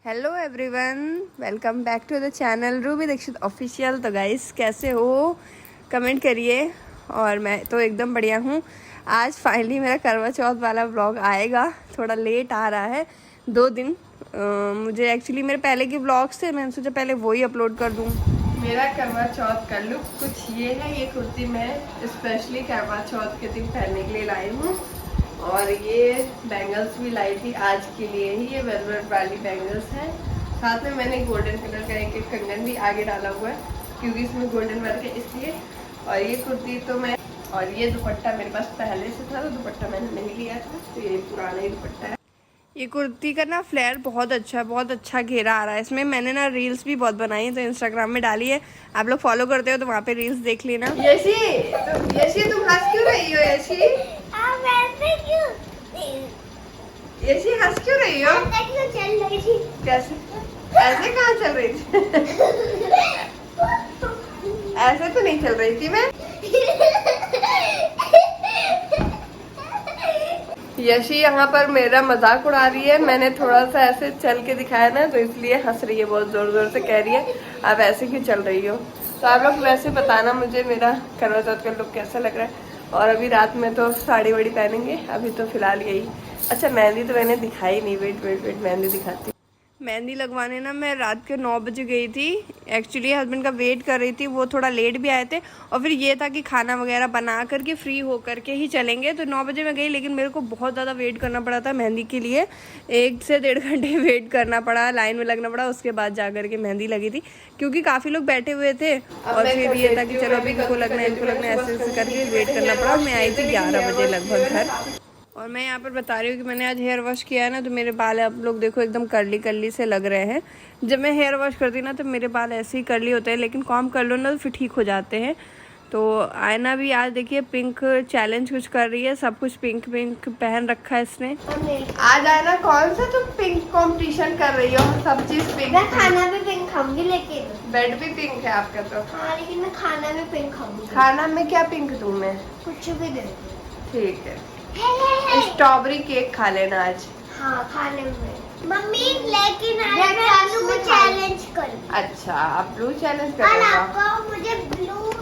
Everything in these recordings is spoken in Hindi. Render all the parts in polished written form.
Hello everyone, welcome back to the channel Ruby Dikshit official. तो गाइस कैसे हो, कमेंट करिए। और मैं तो एकदम बढ़िया हूँ। आज फाइनली मेरा करवा चौथ वाला व्लॉग आएगा, थोड़ा लेट आ रहा है 2 दिन। मुझे एक्चुअली मेरे पहले के व्लॉग्स थे, मैंने सोचा पहले वही अपलोड कर दूँ। मेरा करवा चौथ का लुक कुछ ये है। ये कुर्ती मैं स्पेशली करवा चौथ के दिन पहनने के लिए लाई हूँ। और ये बैंगल्स भी लाई थी आज के लिए ही। ये वेलवेट वाली बैंगल्स है। साथ में मैंने गोल्डन कलर का एक कंगन भी आगे डाला हुआ है क्योंकि इसमें गोल्डन वर्क है इसलिए। और ये कुर्ती तो मैं, और ये दुपट्टा मेरे पास पहले से था तो दुपट्टा मैंने नहीं लिया था, तो ये पुराना ही दुपट्टा है। ये कुर्ती का ना फ्लेयर बहुत अच्छा घेरा आ रहा है इसमें। मैंने ना रील्स भी बहुत बनाई है, तो इंस्टाग्राम में डाली है। आप लोग फॉलो करते हो तो वहाँ पे रील्स देख लेना। यशी तुम हंस क्यों रही हो? यशी हंस क्यों रही हो? चल रही थी। कैसे? ऐसे कहाँ चल रही थी? ऐसे तो नहीं चल रही थी मैं। यशी यहाँ पर मेरा मजाक उड़ा रही है। मैंने थोड़ा सा ऐसे चल के दिखाया ना, तो इसलिए हंस रही है, बहुत जोर जोर से कह रही है आप ऐसे क्यों चल रही हो। तो आप लोग वैसे बताना मुझे मेरा करवा चौथ का लुक कैसा लग रहा है। और अभी रात में तो साड़ी वाड़ी पहनेंगे, अभी तो फिलहाल यही। अच्छा, मेहंदी तो मैंने दिखाई नहीं। वेट मेहंदी दिखाती। मेहंदी लगवाने ना मैं रात के 9 बजे गई थी। एक्चुअली हस्बैंड का वेट कर रही थी, वो थोड़ा लेट भी आए थे। और फिर ये था कि खाना वगैरह बना करके फ्री हो करके ही चलेंगे, तो 9 बजे मैं गई। लेकिन मेरे को बहुत ज़्यादा वेट करना पड़ा था मेहंदी के लिए। 1 से 1.5 घंटे वेट करना पड़ा, लाइन में लगना पड़ा। उसके बाद जा करके मेहंदी लगी थी क्योंकि काफ़ी लोग बैठे हुए थे। और फिर ये था कि चलो अभी इनको लगना ऐसे ऐसे करके वेट करना पड़ा। मैं आई थी 11 बजे लगभग घर। और मैं यहाँ पर बता रही हूँ कि मैंने आज हेयर वॉश किया है ना, तो मेरे बाल आप लोग देखो एकदम कर्ली से लग रहे हैं। जब मैं हेयर वॉश करती ना तो मेरे बाल ऐसे ही कर्ली होते हैं, लेकिन कॉम्ब कर लो ना तो फिर ठीक हो जाते हैं। तो आयना भी आज देखिए पिंक चैलेंज कुछ कर रही है, सब कुछ पिंक पहन रखा है इसने। आज आयना कौन सा तुम पिंक कंपटीशन कर रही हो? सब चीज पिंक। मैं खाना भी पिंक खाऊंगी, लेकिन बेड भी पिंक है आपका तो। हाँ, लेकिन मैं खाना भी पिंक खाऊंगी। खाना में क्या पिंक दूं मैं? कुछ भी दे। ठीक है, स्ट्रॉबेरी केक खा लेना आज। हाँ, खाने में। मम्मी लेकिन आज मैं ब्लू चैलेंज करूँ। अच्छा, आप ब्लू चैलेंज करेगा। आपको मुझे ब्लू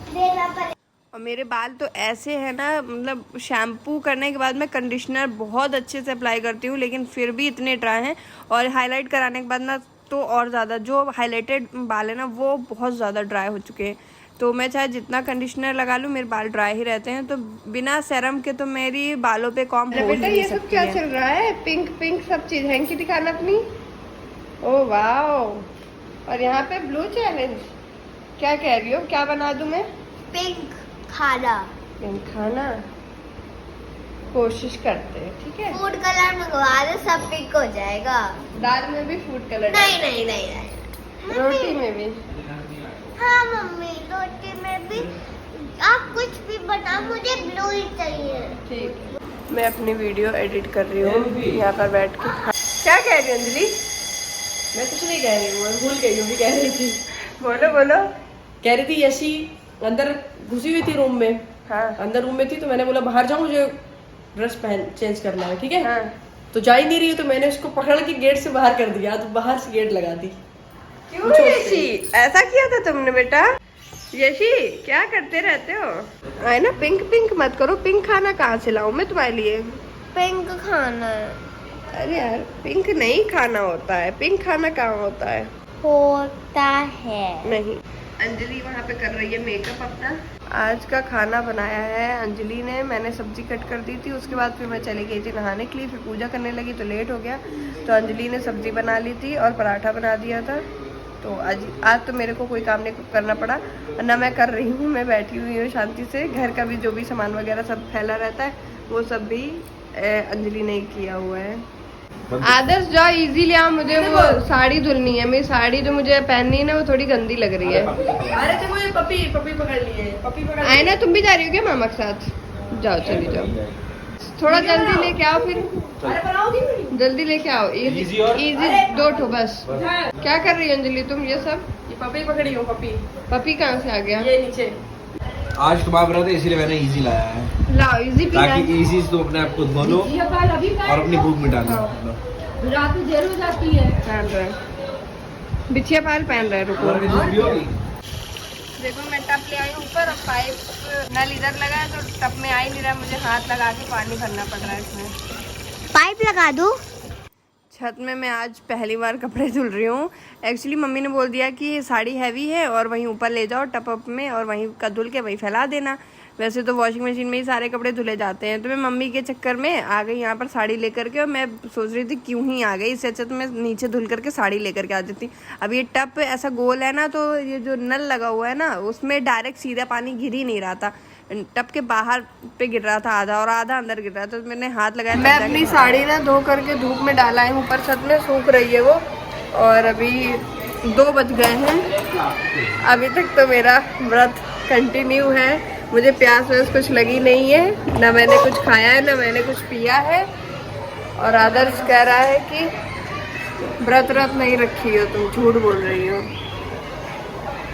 देना पड़ेगा। और मेरे बाल तो ऐसे है ना, मतलब शैम्पू करने के बाद मैं कंडीशनर बहुत अच्छे से अप्लाई करती हूँ, लेकिन फिर भी इतने ड्राई हैं। और हाईलाइट कराने के बाद ना तो और ज़्यादा, जो हाईलाइटेड बाल है ना वो बहुत ज़्यादा ड्राई हो चुके हैं। तो मैं चाहे जितना कंडीशनर लगा लूँ मेरे बाल ड्राई ही रहते हैं। तो बिना सेरम के तो मेरी बालों पे कॉम्ब हो ही नहीं सकती है। ये सब क्या चल रहा है? पिंक सब चीज़ हैंकी दिखाना अपनी। ओह वाह। और यहाँ पे ब्लू चैलेंज। क्या कह रही हो, क्या बना दूं मैं? पिंक खाना। पिंक खाना कोशिश करते हैं, ठीक है। फूड कलर मंगवा दो, सब पिंक हो जाएगा। दाल में भी फूड कलर? नहीं। रोटी में भी? हाँ मम्मी, रोटी में भी। आप कुछ भी बनाओ, मुझे ब्लू ही चाहिए। ठीक है। मैं अपनी वीडियो एडिट कर रही हूँ यहाँ पर बैठ के। क्या कह रही अंजलि? मैं कुछ नहीं कह रही हूँ, मैं भूल गई हूँ भी कह रही थी। बोलो। कह रही थी यशी अंदर घुसी हुई थी रूम में। हाँ। अंदर रूम में थी तो मैंने बोला बाहर जाऊँ, मुझे ड्रेस पहन चेंज करना है, ठीक है। हाँ। तो जा ही नहीं रही, तो मैंने उसको पकड़ के गेट से बाहर कर दिया, तो बाहर से गेट लगा दी। क्यों यशी, ऐसा किया था तुमने बेटा? यशी क्या करते रहते हो? आए ना पिंक मत करो। पिंक खाना कहाँ से लाऊं मैं तुम्हारे लिए? पिंक खाना है। अरे यार, पिंक नहीं खाना होता है। पिंक खाना कहाँ होता है? होता है नहीं। अंजलि वहाँ पे कर रही है मेकअप अपना। आज का खाना बनाया है अंजलि ने। मैंने सब्जी कट कर दी थी, उसके बाद फिर मैं चली गई थी नहाने के लिए, फिर पूजा करने लगी तो लेट हो गया। तो अंजलि ने सब्जी बना ली थी और पराठा बना दिया था। तो आज तो मेरे को कोई काम नहीं करना पड़ा, ना मैं कर रही हूँ। मैं बैठी हुई हूँ शांति से। घर का भी जो भी सामान वगैरह सब फैला रहता है वो सब भी अंजलि ने किया हुआ है। आदर्श जाओ इजी ले आओ, मुझे वो साड़ी धुलनी है। मेरी साड़ी जो मुझे पहननी है ना वो थोड़ी गंदी लग रही है। अरे तो मुझे पपी पकड़ लिए, पपी पकड़। आए ना, तुम भी जा रही हो क्या मामा के साथ? जाओ, चली जाओ। थोड़ा जल्दी लेके आओ फिर। अरे बनाओगी? जल्दी लेके आओ। इजी 2 ठो बस। क्या कर रही है अंजलि तुम ये सब? ये पपी पकड़ी हूँ। पपी कहाँ से आ गया? ये नीचे। आज तुम्हारा बना था इसीलिए मैंने इजी लाया है, लाओ इजी पीना है। ताकि इजी से तुम अपने आप को धो लो और अपनी भूख मिटा लो। रात में देर हो जाती है। पहन रहे बिछिया पाल पहन रहे, रुको। देखो मैं टप ले आई हूँ ऊपर, और पाइप नल इधर लगा है तो टप में आ ही नहीं रहा, मुझे हाथ लगा के पानी भरना पड़ रहा है इसमें। पाइप लगा दो। छत में मैं आज पहली बार कपड़े धुल रही हूँ। एक्चुअली मम्मी ने बोल दिया कि साड़ी हैवी है और वहीं ऊपर ले जाओ टप अप में, और वहीं का धुल के वहीं फैला देना। वैसे तो वॉशिंग मशीन में ही सारे कपड़े धुले जाते हैं, तो मैं मम्मी के चक्कर में आ गई यहाँ पर साड़ी लेकर के, और मैं सोच रही थी क्यों ही आ गई, इससे अच्छा तो मैं नीचे धुल करके साड़ी लेकर के आ जाती। अब ये टप ऐसा गोल है ना, तो ये जो नल लगा हुआ है ना उसमें डायरेक्ट सीधा पानी गिर ही नहीं रहा था, टप के बाहर पे गिर रहा था आधा, और आधा अंदर गिर रहा था। तो मैंने हाथ लगाया। मैं अपनी साड़ी ना धो करके धूप में डाला है, ऊपर छत में सूख रही है वो, और अभी 2 बज गए हैं। अभी तक तो मेरा व्रत कंटिन्यू है, मुझे प्यास व्यास कुछ लगी नहीं है, ना मैंने कुछ खाया है ना मैंने कुछ पिया है। और आदर्श कह रहा है कि व्रत नहीं रखी हो तुम, झूठ बोल रही हो।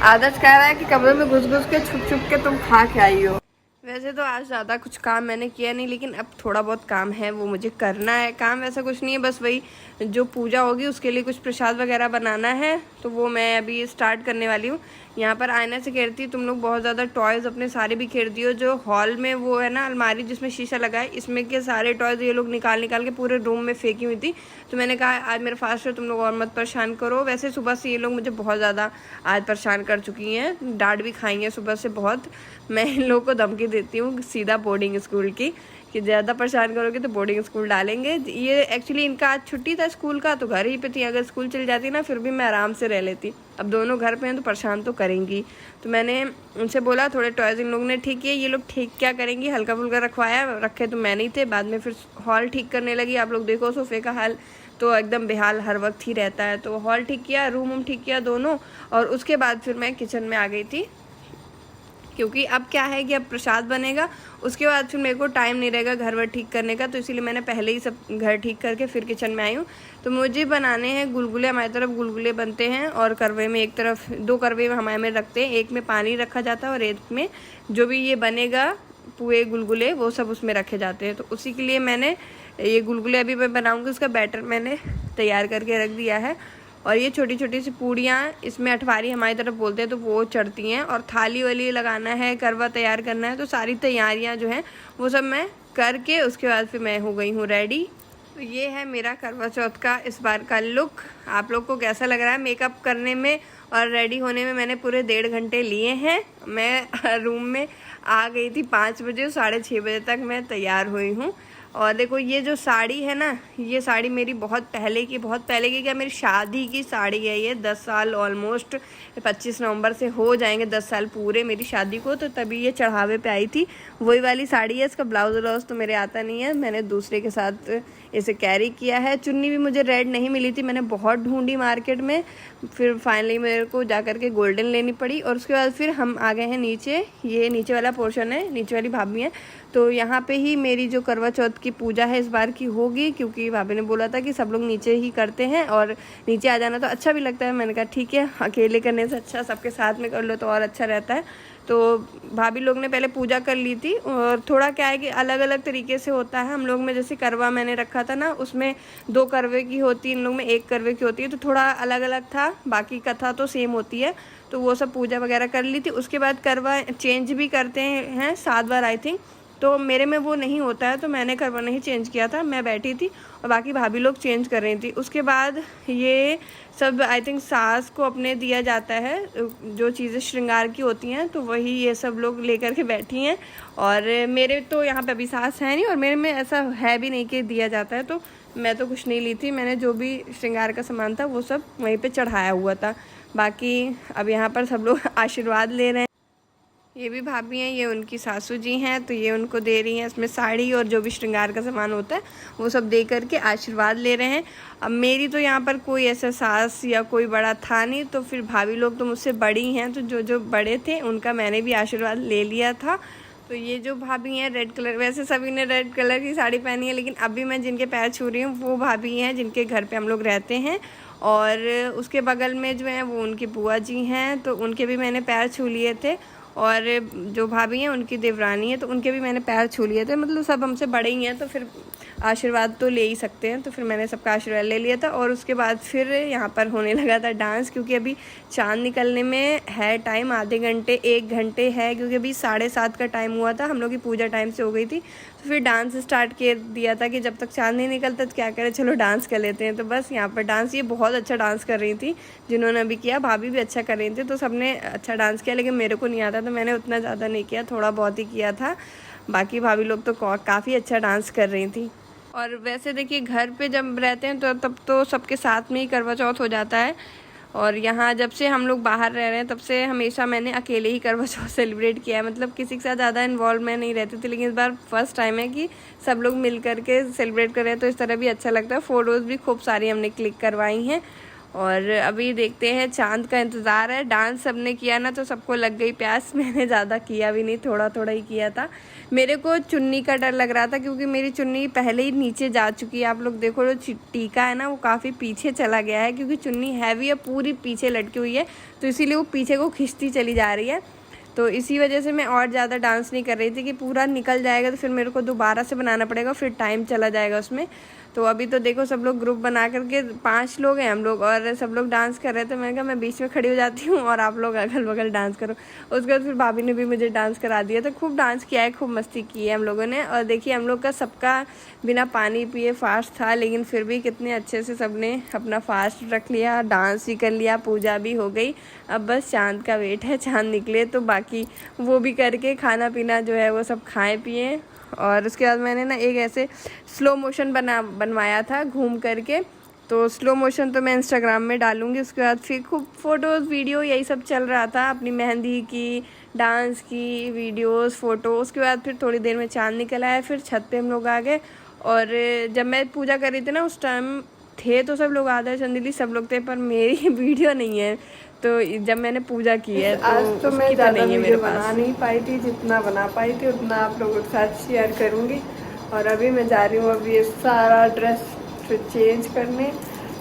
आदर्श कह रहा है कि कमरे में घुस घुस के छुप छुप के तुम खा के आई हो। वैसे तो आज ज़्यादा कुछ काम मैंने किया नहीं, लेकिन अब थोड़ा बहुत काम है वो मुझे करना है। काम वैसा कुछ नहीं है, बस वही जो पूजा होगी उसके लिए कुछ प्रसाद वगैरह बनाना है, तो वो मैं अभी स्टार्ट करने वाली हूँ। यहाँ पर आयना से कह रही थी तुम लोग बहुत ज़्यादा टॉयज़ अपने सारे बिखेर दियो। जो हॉल में वो है ना अलमारी जिसमें शीशा लगा है, इसमें के सारे टॉयज़ ये लोग निकाल के पूरे रूम में फेंकी हुई थी। तो मैंने कहा आज मेरा फास्ट है, तुम लोग और मत परेशान करो। वैसे सुबह से ये लोग मुझे बहुत ज़्यादा आज परेशान कर चुकी हैं, डांट भी खाई हैं सुबह से बहुत। मैं इन लोगों को धमकी देती हूँ सीधा बोर्डिंग स्कूल की, कि ज़्यादा परेशान करोगे तो बोर्डिंग स्कूल डालेंगे। ये एक्चुअली इनका आज छुट्टी था स्कूल का, तो घर ही पे थी। अगर स्कूल चली जाती ना फिर भी मैं आराम से रह लेती। अब दोनों घर पे हैं तो परेशान तो करेंगी। तो मैंने उनसे बोला थोड़े टॉयज़ इन लोगों ने ठीक किए। ये लोग ठीक क्या करेंगी, हल्का फुल्का रखवाया, रखे तो मैं नहीं थे। बाद में फिर हॉल ठीक करने लगी। आप लोग देखो सोफ़े का हाल तो एकदम बेहाल हर वक्त ही रहता है। तो हॉल ठीक किया, रूम ठीक किया दोनों, और उसके बाद फिर मैं किचन में आ गई थी, क्योंकि अब क्या है कि अब प्रसाद बनेगा, उसके बाद फिर मेरे को टाइम नहीं रहेगा घर वर ठीक करने का। तो इसीलिए मैंने पहले ही सब घर ठीक करके फिर किचन में आई हूँ। तो मुझे बनाने हैं गुलगुले। हमारी तरफ गुलगुले बनते हैं, और करवे में एक तरफ 2 करवे में हमारे में रखते हैं, एक में पानी रखा जाता है और एक में जो भी ये बनेगा पुए गुलगुले वो सब उसमें रखे जाते हैं। तो उसी के लिए मैंने ये गुलगुले अभी मैं बनाऊँगी, उसका बैटर मैंने तैयार करके रख दिया है। और ये छोटी छोटी सी पूड़ियाँ, इसमें अठवारी हमारी तरफ बोलते हैं, तो वो चढ़ती हैं। और थाली वाली लगाना है, करवा तैयार करना है, तो सारी तैयारियाँ जो हैं वो सब मैं करके उसके बाद फिर मैं हो गई हूँ रेडी। तो ये है मेरा करवा चौथ का इस बार का लुक। आप लोग को कैसा लग रहा है? मेकअप करने में और रेडी होने में मैंने पूरे 1.5 घंटे लिए हैं। मैं रूम में आ गई थी 5 बजे, 6:30 बजे तक मैं तैयार हुई हूँ। और देखो ये जो साड़ी है ना, ये साड़ी मेरी बहुत पहले की क्या, मेरी शादी की साड़ी है ये। 10 साल ऑलमोस्ट, 25 नवंबर से हो जाएंगे 10 साल पूरे मेरी शादी को। तो तभी ये चढ़ावे पे आई थी, वही वाली साड़ी है। इसका ब्लाउज व्लाउज तो मेरे आता नहीं है, मैंने दूसरे के साथ इसे कैरी किया है। चुन्नी भी मुझे रेड नहीं मिली थी, मैंने बहुत ढूंढी मार्केट में, फिर फाइनली मेरे को जा कर के गोल्डन लेनी पड़ी। और उसके बाद फिर हम आ गए हैं नीचे, ये नीचे वाला पोर्शन है, नीचे वाली भाभी है। तो यहाँ पे ही मेरी जो करवा चौथ की पूजा है इस बार की होगी, क्योंकि भाभी ने बोला था कि सब लोग नीचे ही करते हैं और नीचे आ जाना तो अच्छा भी लगता है। मैंने कहा ठीक है, अकेले करने से अच्छा सबके साथ में कर लो तो और अच्छा रहता है। तो भाभी लोग ने पहले पूजा कर ली थी, और थोड़ा क्या है कि अलग अलग तरीके से होता है। हम लोग में जैसे करवा मैंने रखा था ना, उसमें 2 करवे की होती है, इन लोग में 1 करवे की होती है, तो थोड़ा अलग अलग था। बाकी कथा तो सेम होती है, तो वो सब पूजा वगैरह कर ली थी। उसके बाद करवा चेंज भी करते हैं 7 बार आई थिंक, तो मेरे में वो नहीं होता है, तो मैंने करवा नहीं चेंज किया था। मैं बैठी थी और बाकी भाभी लोग चेंज कर रही थी। उसके बाद ये सब आई थिंक सास को अपने दिया जाता है, जो चीज़ें श्रृंगार की होती हैं, तो वही ये सब लोग लेकर के बैठी हैं। और मेरे तो यहाँ पे अभी सास है नहीं, और मेरे में ऐसा है भी नहीं कि दिया जाता है, तो मैं तो कुछ नहीं ली थी। मैंने जो भी श्रृंगार का सामान था वो सब वहीं पे चढ़ाया हुआ था। बाकी अब यहाँ पर सब लोग आशीर्वाद ले रहे हैं। ये भी भाभी हैं, ये उनकी सासू जी हैं, तो ये उनको दे रही हैं इसमें साड़ी और जो भी श्रृंगार का सामान होता है वो सब दे करके आशीर्वाद ले रहे हैं। अब मेरी तो यहाँ पर कोई ऐसा सास या कोई बड़ा था नहीं, तो फिर भाभी लोग तो मुझसे बड़ी हैं, तो जो जो बड़े थे उनका मैंने भी आशीर्वाद ले लिया था। तो ये जो भाभी हैं रेड कलर, वैसे सभी ने रेड कलर की साड़ी पहनी है, लेकिन अभी मैं जिनके पैर छू रही हूँ वो भाभी हैं जिनके घर पे हम लोग रहते हैं। और उसके बगल में जो है वो उनकी बुआ जी हैं, तो उनके भी मैंने पैर छू लिए थे। और जो भाभी हैं उनकी देवरानी है, तो उनके भी मैंने पैर छू लिए थे। मतलब सब हमसे बड़े ही हैं, तो फिर आशीर्वाद तो ले ही सकते हैं। तो फिर मैंने सबका आशीर्वाद ले लिया था और उसके बाद फिर यहाँ पर होने लगा था डांस, क्योंकि अभी चाँद निकलने में है टाइम, आधे घंटे 1 घंटे है, क्योंकि अभी 7:30 का टाइम हुआ था, हम लोग की पूजा टाइम से हो गई थी। तो फिर डांस स्टार्ट कर दिया था कि जब तक चाँद नहीं निकलता तो क्या करें, चलो डांस कर लेते हैं। तो बस यहाँ पर डांस, ये बहुत अच्छा डांस कर रही थी जिन्होंने अभी किया, भाभी भी अच्छा कर रही थी, तो सबने अच्छा डांस किया। लेकिन मेरे को नहीं आता तो मैंने उतना ज़्यादा नहीं किया, थोड़ा बहुत ही किया था। बाकी भाभी लोग तो काफ़ी अच्छा डांस कर रही थी। और वैसे देखिए घर पे जब रहते हैं तो तब तो सबके साथ में ही करवा चौथ हो जाता है, और यहाँ जब से हम लोग बाहर रह रहे हैं तब से हमेशा मैंने अकेले ही करवा चौथ सेलिब्रेट किया है, मतलब किसी के साथ ज़्यादा इन्वॉल्व मैं नहीं रहती थी। लेकिन इस बार फर्स्ट टाइम है कि सब लोग मिल करके सेलिब्रेट कर रहे हैं, तो इस तरह भी अच्छा लगता है। फ़ोटोज़ भी खूब सारी हमने क्लिक करवाई हैं। और अभी देखते हैं, चाँद का इंतज़ार है। डांस सबने किया ना तो सबको लग गई प्यास, मैंने ज़्यादा किया भी नहीं, थोड़ा थोड़ा ही किया था। मेरे को चुन्नी का डर लग रहा था क्योंकि मेरी चुन्नी पहले ही नीचे जा चुकी है। आप लोग देखो जो टीका है ना वो काफ़ी पीछे चला गया है, क्योंकि चुन्नी हैवी है, पूरी पीछे लटकी हुई है, तो इसीलिए वो पीछे को खिंचती चली जा रही है। तो इसी वजह से मैं और ज़्यादा डांस नहीं कर रही थी कि पूरा निकल जाएगा तो फिर मेरे को दोबारा से बनाना पड़ेगा, फिर टाइम चला जाएगा उसमें। तो अभी तो देखो सब लोग ग्रुप बना करके 5 लोग हैं हम लोग, और सब लोग डांस कर रहे थे। मैंने कहा मैं बीच में खड़ी हो जाती हूँ और आप लोग अगल बगल डांस करो। उसके बाद फिर भाभी ने भी मुझे डांस करा दिया। तो खूब डांस किया है, खूब मस्ती की है हम लोगों ने। और देखिए हम लोग का सबका बिना पानी पिए फास्ट था, लेकिन फिर भी कितने अच्छे से सबने अपना फास्ट रख लिया, डांस भी कर लिया, पूजा भी हो गई। अब बस चाँद का वेट है, चाँद निकले तो बाकी वो भी करके खाना पीना जो है वो सब खाएँ पिए। और उसके बाद मैंने ना एक ऐसे स्लो मोशन बनवाया था घूम करके, तो स्लो मोशन तो मैं इंस्टाग्राम में डालूंगी। उसके बाद फिर खूब फ़ोटोज़ वीडियो यही सब चल रहा था, अपनी मेहंदी की, डांस की वीडियोस, फ़ोटो। उसके बाद फिर थोड़ी देर में चाँद निकल आया, फिर छत पे हम लोग आ गए। और जब मैं पूजा कर रही थी ना उस टाइम थे तो सब लोग, आधा चंदेली सब लोग थे, पर मेरी वीडियो नहीं है। तो जब मैंने पूजा की है तो आज तो मैं ज़्यादा नहीं है वीडियो मेरे पास। बना नहीं पाई थी, जितना बना पाई थी उतना आप लोगों के साथ शेयर करूँगी। और अभी मैं जा रही हूँ अभी ये सारा ड्रेस फिर चेंज करने।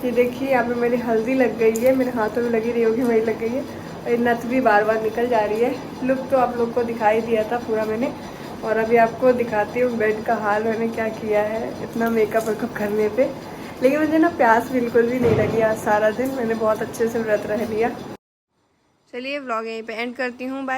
ये देखिए यहाँ पे मेरी हल्दी लग गई है, मेरे हाथों में लगी रही होगी, वही लग गई है। और नथ भी बार बार निकल जा रही है। लुक तो आप लोग को दिखाई दिया था पूरा मैंने, और अभी आपको दिखाती हूँ बेड का हाल मैंने क्या किया है इतना मेकअप वेकअप करने पे। लेकिन मुझे ना प्यास बिल्कुल भी नहीं लगी आज सारा दिन, मैंने बहुत अच्छे से व्रत रह लिया। चलिए व्लॉग यहीं पे एंड करती हूँ, बाय।